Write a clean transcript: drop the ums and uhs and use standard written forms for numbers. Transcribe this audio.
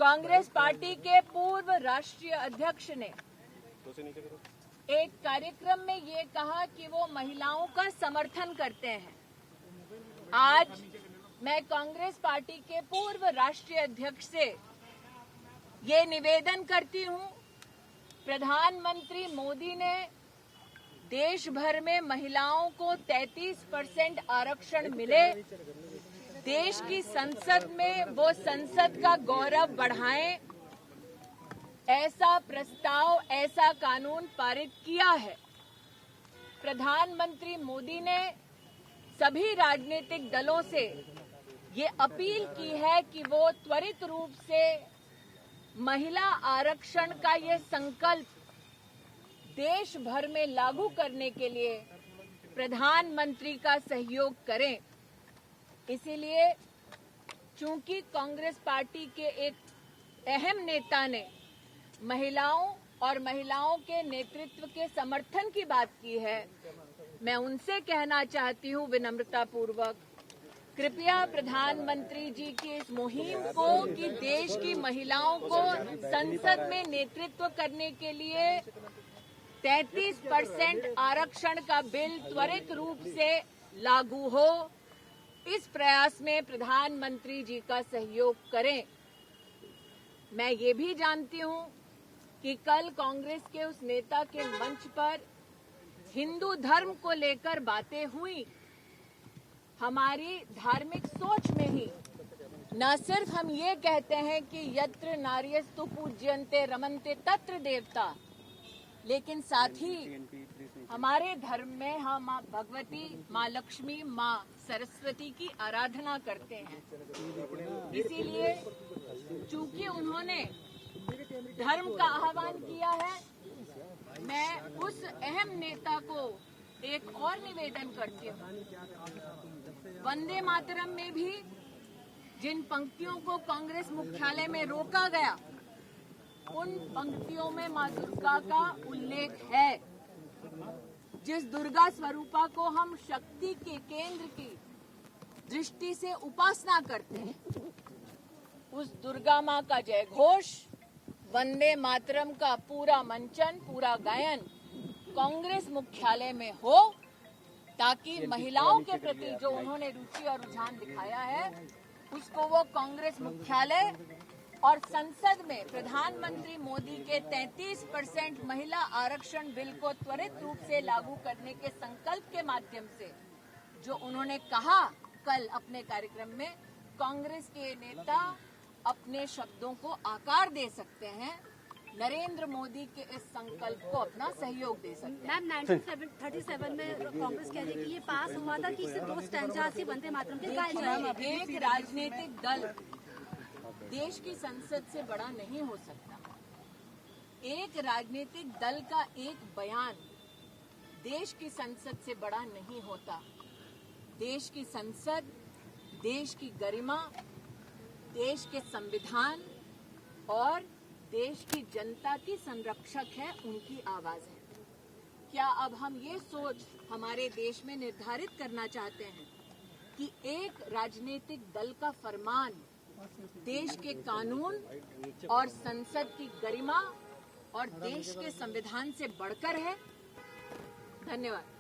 Congress party के पूर्व राष्ट्रीय अध्यक्ष ने एक कार्यक्रम में ये कहा कि वो महिलाओं का समर्थन करते हैं। आज मैं कांग्रेस पार्टी के पूर्व राष्ट्रीय अध्यक्ष से ये निवेदन करती हूं, प्रधानमंत्री मोदी ने देश भर में महिलाओं को 33% आरक्षण मिले, देश की संसद में वो संसद का गौरव बढ़ाएं, ऐसा प्रस्ताव, ऐसा कानून पारित किया है। प्रधानमंत्री मोदी ने सभी राजनीतिक दलों से ये अपील की है कि वो त्वरित रूप से महिला आरक्षण का ये संकल्प देश भर में लागू करने के लिए प्रधानमंत्री का सहयोग करें। इसीलिए चूंकि कांग्रेस पार्टी के एक अहम नेता ने महिलाओं और महिलाओं के नेतृत्व के समर्थन की बात की है, मैं उनसे कहना चाहती हूं विनम्रतापूर्वक, कृपया प्रधानमंत्री जी की इस मुहिम को कि देश की महिलाओं को संसद में नेतृत्व करने के लिए 33% आरक्षण का बिल त्वरित रूप से लागू हो, इस प्रयास में प्रधानमंत्री जी का सहयोग करें। मैं ये भी जानती हूं कि कल कांग्रेस के उस नेता के मंच पर हिंदू धर्म को लेकर बातें हुई। हमारी धार्मिक सोच में ही न सिर्फ हम ये कहते हैं कि यत्र नार्यस्तु पूज्यन्ते रमन्ते तत्र देवता, लेकिन साथ ही हमारे धर्म में हम माँ भगवती, माँ लक्ष्मी, माँ सरस्वती की आराधना करते हैं। इसीलिए चूंकि उन्होंने धर्म का आह्वान किया है, मैं उस अहम नेता को एक और निवेदन करती हूँ। वंदे मातरम में भी जिन पंक्तियों को कांग्रेस मुख्यालय में रोका गया, उन पंक्तियों में माँ दुर्गा का उल्लेख है। जिस दुर्गा स्वरूपा को हम शक्ति के केंद्र की दृष्टि से उपासना करते हैं, उस दुर्गा माँ का जय घोष, वंदे मातरम का पूरा मंचन, पूरा गायन कांग्रेस मुख्यालय में हो, ताकि महिलाओं के प्रति जो उन्होंने रुचि और रुझान दिखाया है, उसको वो कांग्रेस मुख्यालय और संसद में प्रधानमंत्री मोदी के 33% महिला आरक्षण बिल को त्वरित रूप से लागू करने के संकल्प के माध्यम से जो उन्होंने कहा कल अपने कार्यक्रम में, कांग्रेस के नेता अपने शब्दों को आकार दे सकते हैं, नरेंद्र मोदी के इस संकल्प को अपना सहयोग दे सकते हैं। मैम 1937 में कांग्रेस कह रही है कि ये पास हुआ था कि इससे 2 स्टैंजा से वंदे मातरम के गाए जाएंगे। एक राजनीतिक दल देश की संसद से बड़ा नहीं हो सकता। एक राजनीतिक दल का एक बयान देश की संसद से बड़ा नहीं होता। देश की संसद, देश की गरिमा, देश के संविधान और देश की जनता की संरक्षक है, उनकी आवाज है। क्या अब हम ये सोच हमारे देश में निर्धारित करना चाहते हैं कि एक राजनीतिक दल का फरमान देश के कानून और संसद की गरिमा और देश के संविधान से बढ़कर है? धन्यवाद।